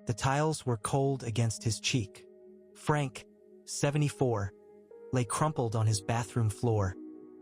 The tiles were cold against his cheek. Frank, 74, lay crumpled on his bathroom floor,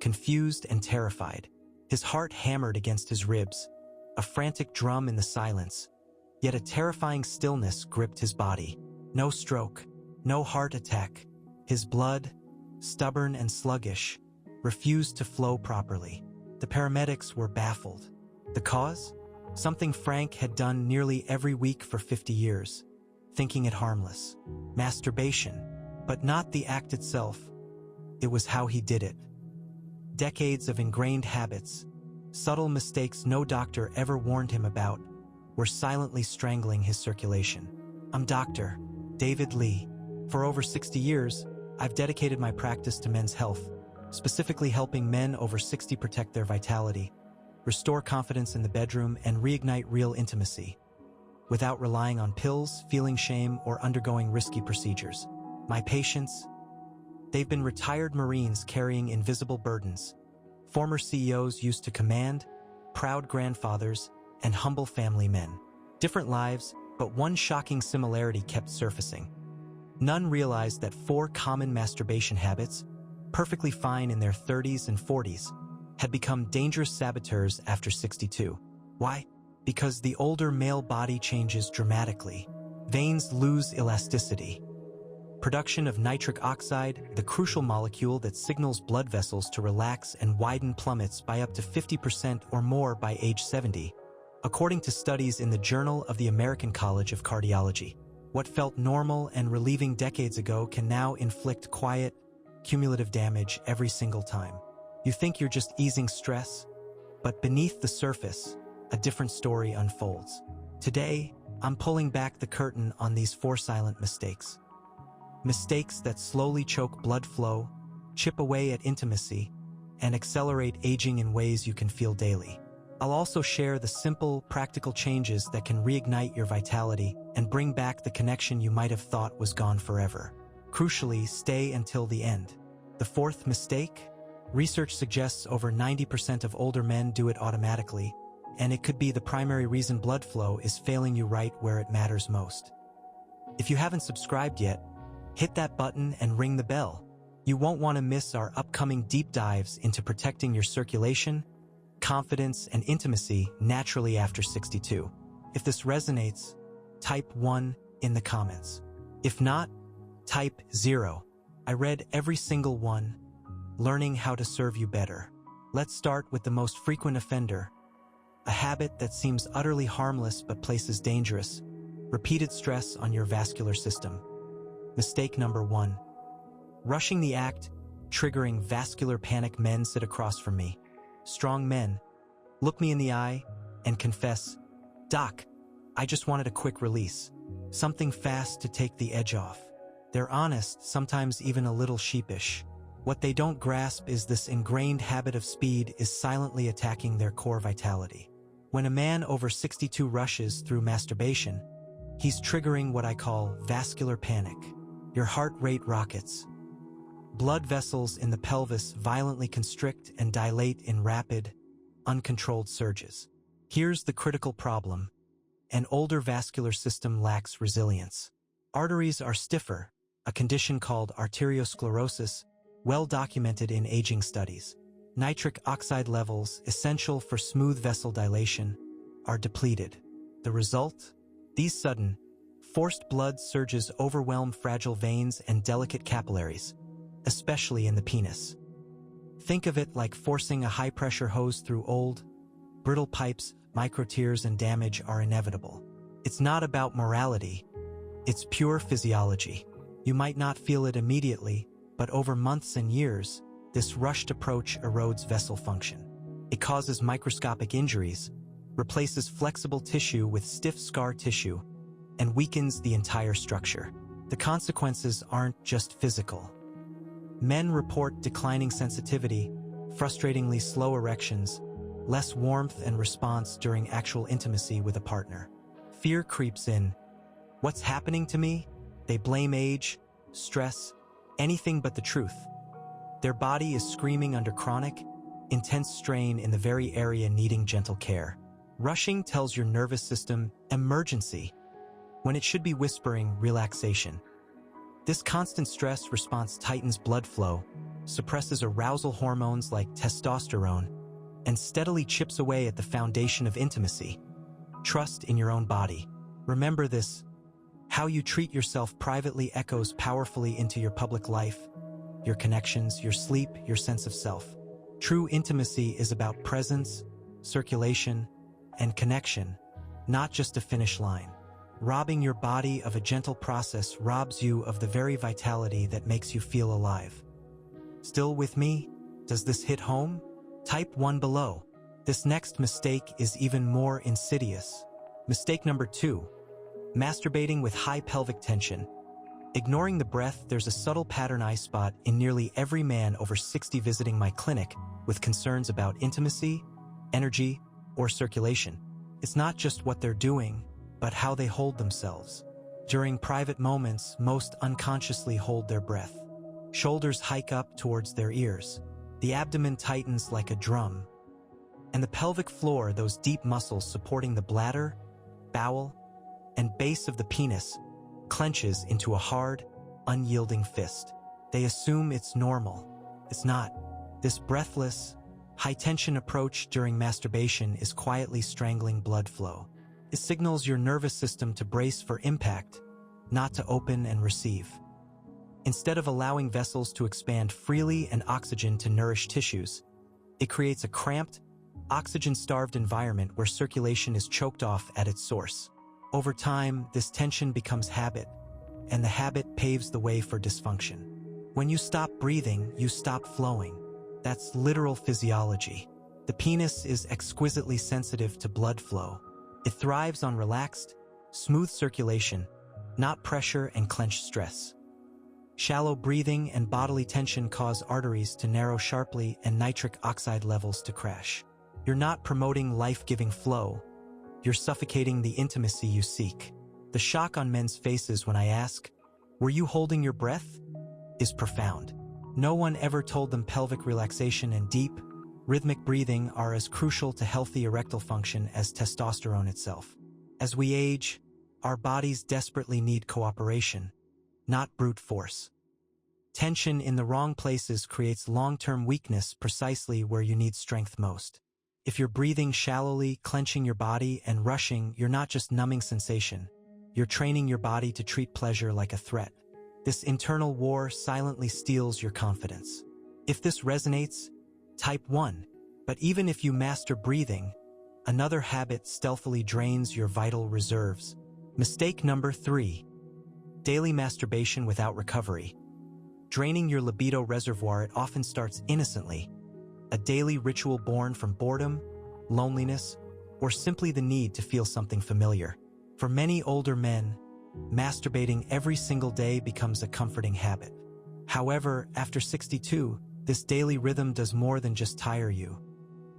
confused and terrified. His heart hammered against his ribs, a frantic drum in the silence, yet a terrifying stillness gripped his body. No stroke, no heart attack. His blood, stubborn and sluggish, refused to flow properly. The paramedics were baffled. The cause? Something Frank had done nearly every week for 50 years, thinking it harmless. Masturbation. But not the act itself. It was how he did it. Decades of ingrained habits, subtle mistakes no doctor ever warned him about, were silently strangling his circulation. I'm Dr. David Lee. For over 60 years, I've dedicated my practice to men's health, specifically helping men over 60 protect their vitality, restore confidence in the bedroom, and reignite real intimacy, without relying on pills, feeling shame, or undergoing risky procedures. My patients, they've been retired Marines carrying invisible burdens, former CEOs used to command, proud grandfathers, and humble family men. Different lives, but one shocking similarity kept surfacing. None realized that 4 common masturbation habits, perfectly fine in their 30s and 40s, had become dangerous saboteurs after 62. Why? Because the older male body changes dramatically. Veins lose elasticity. Production of nitric oxide, the crucial molecule that signals blood vessels to relax and widen, plummets by up to 50% or more by age 70, according to studies in the Journal of the American College of Cardiology. What felt normal and relieving decades ago can now inflict quiet, cumulative damage every single time. You think you're just easing stress, but beneath the surface, a different story unfolds. Today, I'm pulling back the curtain on these 4 silent mistakes. Mistakes that slowly choke blood flow, chip away at intimacy, and accelerate aging in ways you can feel daily. I'll also share the simple, practical changes that can reignite your vitality and bring back the connection you might have thought was gone forever. Crucially, stay until the end. The 4th mistake? Research suggests over 90% of older men do it automatically, and it could be the primary reason blood flow is failing you right where it matters most. If you haven't subscribed yet, hit that button and ring the bell. You won't want to miss our upcoming deep dives into protecting your circulation, confidence, and intimacy naturally after 62. If this resonates, type 1 in the comments. If not, type 0. I read every single one. Learning how to serve you better. Let's start with the most frequent offender, a habit that seems utterly harmless but places dangerous, repeated stress on your vascular system. Mistake number 1. Rushing the act, triggering vascular panic. Men sit across from me. Strong men. Look me in the eye and confess, "Doc, I just wanted a quick release. Something fast to take the edge off." They're honest, sometimes even a little sheepish. What they don't grasp is this ingrained habit of speed is silently attacking their core vitality. When a man over 62 rushes through masturbation, he's triggering what I call vascular panic. Your heart rate rockets. Blood vessels in the pelvis violently constrict and dilate in rapid, uncontrolled surges. Here's the critical problem. An older vascular system lacks resilience. Arteries are stiffer, a condition called arteriosclerosis, well documented in aging studies. Nitric oxide levels, essential for smooth vessel dilation, are depleted. The result? These sudden, forced blood surges overwhelm fragile veins and delicate capillaries, especially in the penis. Think of it like forcing a high-pressure hose through old, brittle pipes. Microtears and damage are inevitable. It's not about morality, it's pure physiology. You might not feel it immediately, but over months and years, this rushed approach erodes vessel function. It causes microscopic injuries, replaces flexible tissue with stiff scar tissue, and weakens the entire structure. The consequences aren't just physical. Men report declining sensitivity, frustratingly slow erections, less warmth and response during actual intimacy with a partner. Fear creeps in. What's happening to me? They blame age, stress, anything but the truth. Their body is screaming under chronic, intense strain in the very area needing gentle care. Rushing tells your nervous system, emergency. when it should be whispering relaxation. This constant stress response tightens blood flow, suppresses arousal hormones like testosterone, and steadily chips away at the foundation of intimacy. Trust in your own body. Remember this: how you treat yourself privately echoes powerfully into your public life, your connections, your sleep, your sense of self. True intimacy is about presence, circulation, and connection, not just a finish line. Robbing your body of a gentle process robs you of the very vitality that makes you feel alive. Still with me? Does this hit home? Type 1 below. This next mistake is even more insidious. Mistake number 2. Masturbating with high pelvic tension. Ignoring the breath, there's a subtle pattern I spot in nearly every man over 60 visiting my clinic with concerns about intimacy, energy, or circulation. It's not just what they're doing, but how they hold themselves. During private moments, most unconsciously hold their breath. Shoulders hike up towards their ears. The abdomen tightens like a drum. And the pelvic floor, those deep muscles supporting the bladder, bowel, and base of the penis, clenches into a hard, unyielding fist. They assume it's normal. It's not. This breathless, high-tension approach during masturbation is quietly strangling blood flow. It signals your nervous system to brace for impact, not to open and receive. Instead of allowing vessels to expand freely and oxygen to nourish tissues, it creates a cramped, oxygen-starved environment where circulation is choked off at its source. Over time, this tension becomes habit, and the habit paves the way for dysfunction. When you stop breathing, you stop flowing. That's literal physiology. The penis is exquisitely sensitive to blood flow. It thrives on relaxed, smooth circulation, not pressure and clenched stress. Shallow breathing and bodily tension cause arteries to narrow sharply and nitric oxide levels to crash. You're not promoting life-giving flow. You're suffocating the intimacy you seek. The shock on men's faces when I ask, "Were you holding your breath?" is profound. No one ever told them pelvic relaxation and deep, rhythmic breathing are as crucial to healthy erectile function as testosterone itself. As we age, our bodies desperately need cooperation, not brute force. Tension in the wrong places creates long-term weakness precisely where you need strength most. If you're breathing shallowly, clenching your body, and rushing, you're not just numbing sensation. You're training your body to treat pleasure like a threat. This internal war silently steals your confidence. If this resonates, type 1. But even if you master breathing, another habit stealthily drains your vital reserves. Mistake number 3. Daily masturbation without recovery. Draining your libido reservoir, it often starts innocently. A daily ritual born from boredom, loneliness, or simply the need to feel something familiar. For many older men, masturbating every single day becomes a comforting habit. However, after 62, this daily rhythm does more than just tire you.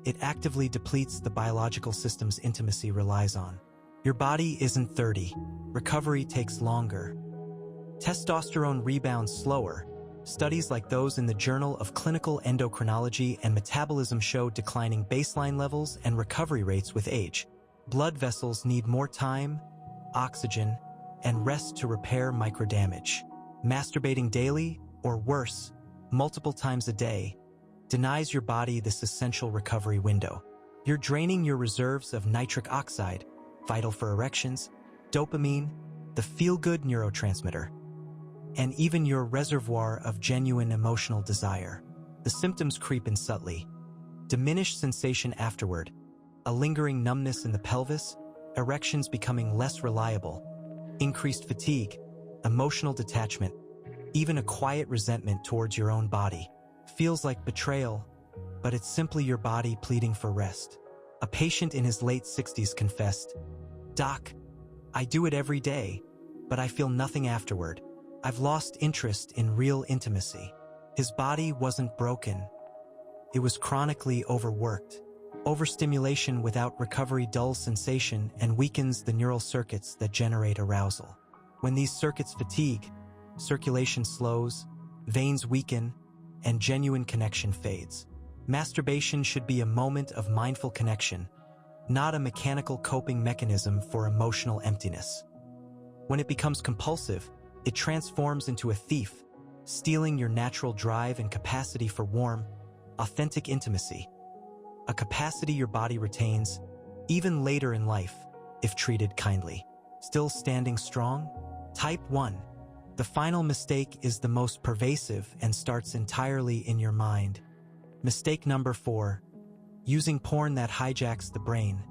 It actively depletes the biological systems intimacy relies on. Your body isn't 30. Recovery takes longer. Testosterone rebounds slower. Studies like those in the Journal of Clinical Endocrinology and Metabolism show declining baseline levels and recovery rates with age. Blood vessels need more time, oxygen, and rest to repair microdamage. Masturbating daily, or worse, multiple times a day, denies your body this essential recovery window. You're draining your reserves of nitric oxide, vital for erections, dopamine, the feel-good neurotransmitter, and even your reservoir of genuine emotional desire. The symptoms creep in subtly. Diminished sensation afterward, a lingering numbness in the pelvis, erections becoming less reliable, increased fatigue, emotional detachment, even a quiet resentment towards your own body. Feels like betrayal, but it's simply your body pleading for rest. A patient in his late 60s confessed, "Doc, I do it every day, but I feel nothing afterward. I've lost interest in real intimacy." His body wasn't broken. It was chronically overworked. Overstimulation without recovery dulls sensation and weakens the neural circuits that generate arousal. When these circuits fatigue, circulation slows, veins weaken, and genuine connection fades. Masturbation should be a moment of mindful connection, not a mechanical coping mechanism for emotional emptiness. When it becomes compulsive, it transforms into a thief, stealing your natural drive and capacity for warm, authentic intimacy. A capacity your body retains, even later in life, if treated kindly. Still standing strong? Type 1. The final mistake is the most pervasive and starts entirely in your mind. Mistake number 4. Using porn that hijacks the brain.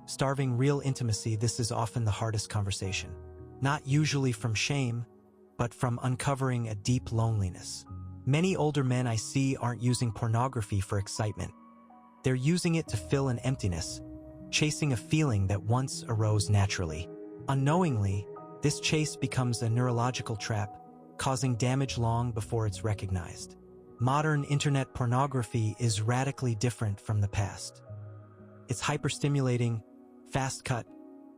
Starving real intimacy. This is often the hardest conversation. Not usually from shame, but from uncovering a deep loneliness. Many older men I see aren't using pornography for excitement. They're using it to fill an emptiness, chasing a feeling that once arose naturally. Unknowingly, this chase becomes a neurological trap, causing damage long before it's recognized. Modern internet pornography is radically different from the past. It's hyperstimulating, fast-cut,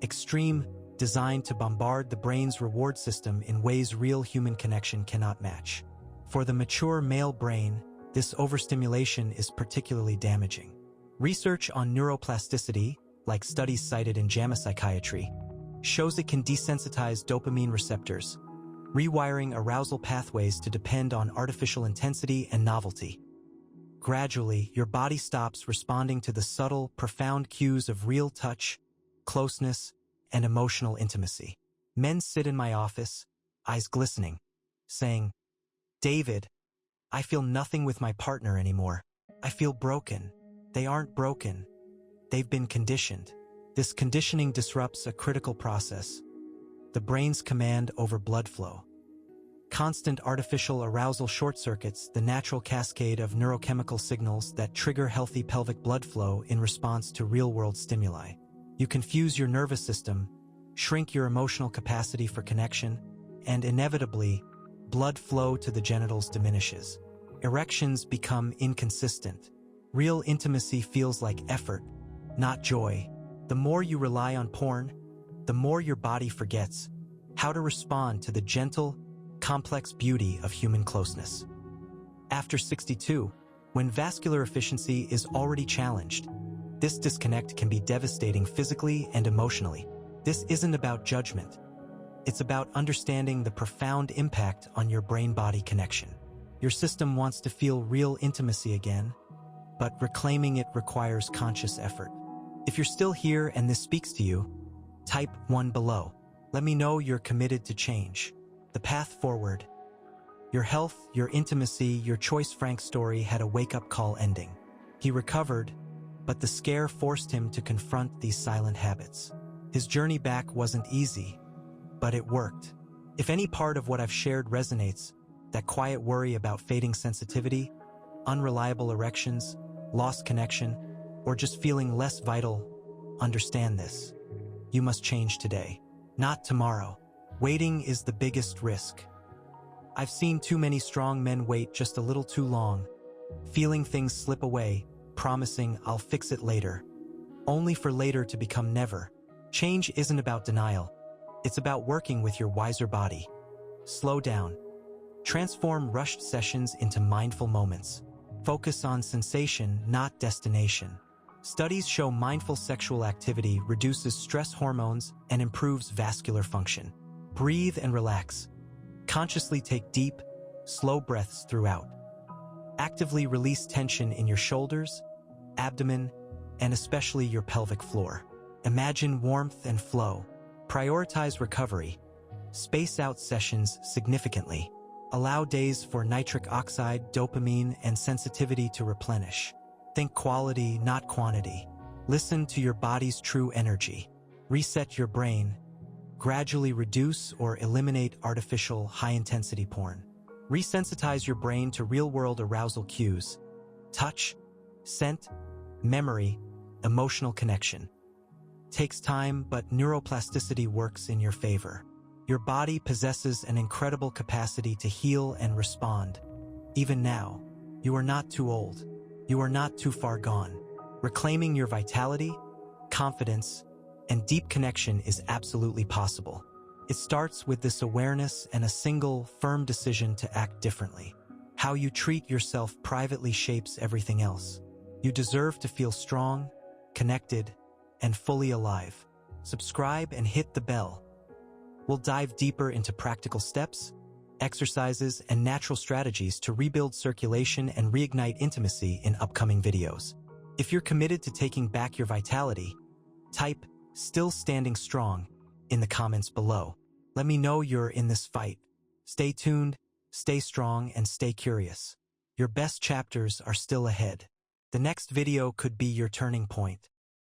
extreme, designed to bombard the brain's reward system in ways real human connection cannot match. For the mature male brain, this overstimulation is particularly damaging. Research on neuroplasticity, like studies cited in JAMA Psychiatry, shows it can desensitize dopamine receptors, rewiring arousal pathways to depend on artificial intensity and novelty. Gradually, your body stops responding to the subtle, profound cues of real touch, closeness, and emotional intimacy. Men sit in my office, eyes glistening, saying, "David, I feel nothing with my partner anymore. I feel broken." They aren't broken. They've been conditioned. This conditioning disrupts a critical process: the brain's command over blood flow. Constant artificial arousal short-circuits the natural cascade of neurochemical signals that trigger healthy pelvic blood flow in response to real-world stimuli. You confuse your nervous system, shrink your emotional capacity for connection, and inevitably, blood flow to the genitals diminishes. Erections become inconsistent. Real intimacy feels like effort, not joy. The more you rely on porn, the more your body forgets how to respond to the gentle, complex beauty of human closeness. After 62, when vascular efficiency is already challenged, this disconnect can be devastating physically and emotionally. This isn't about judgment. It's about understanding the profound impact on your brain-body connection. Your system wants to feel real intimacy again, but reclaiming it requires conscious effort. If you're still here and this speaks to you, type 1 below. Let me know you're committed to change. The path forward. Your health, your intimacy, your choice. Frank's story had a wake-up call ending. He recovered, but the scare forced him to confront these silent habits. His journey back wasn't easy, but it worked. If any part of what I've shared resonates, that quiet worry about fading sensitivity, unreliable erections, lost connection, or just feeling less vital, understand this. You must change today, not tomorrow. Waiting is the biggest risk. I've seen too many strong men wait just a little too long, feeling things slip away, promising "I'll fix it later," only for later to become never. Change isn't about denial. It's about working with your wiser body. Slow down. Transform rushed sessions into mindful moments. Focus on sensation, not destination. Studies show mindful sexual activity reduces stress hormones and improves vascular function. Breathe and relax. Consciously take deep, slow breaths throughout. Actively release tension in your shoulders, abdomen, and especially your pelvic floor. Imagine warmth and flow. Prioritize recovery. Space out sessions significantly. Allow days for nitric oxide, dopamine, and sensitivity to replenish. Think quality, not quantity. Listen to your body's true energy. Reset your brain. Gradually reduce or eliminate artificial, high-intensity porn. Resensitize your brain to real-world arousal cues. Touch, scent, memory, emotional connection. Takes time, but neuroplasticity works in your favor. Your body possesses an incredible capacity to heal and respond. Even now, you are not too old. You are not too far gone. Reclaiming your vitality, confidence, and deep connection is absolutely possible. It starts with this awareness and a single, firm decision to act differently. How you treat yourself privately shapes everything else. You deserve to feel strong, connected, and fully alive. Subscribe and hit the bell. We'll dive deeper into practical steps, exercises, and natural strategies to rebuild circulation and reignite intimacy in upcoming videos. If you're committed to taking back your vitality, type "still standing strong" in the comments below. Let me know you're in this fight. Stay tuned, stay strong, and stay curious. Your best chapters are still ahead. The next video could be your turning point.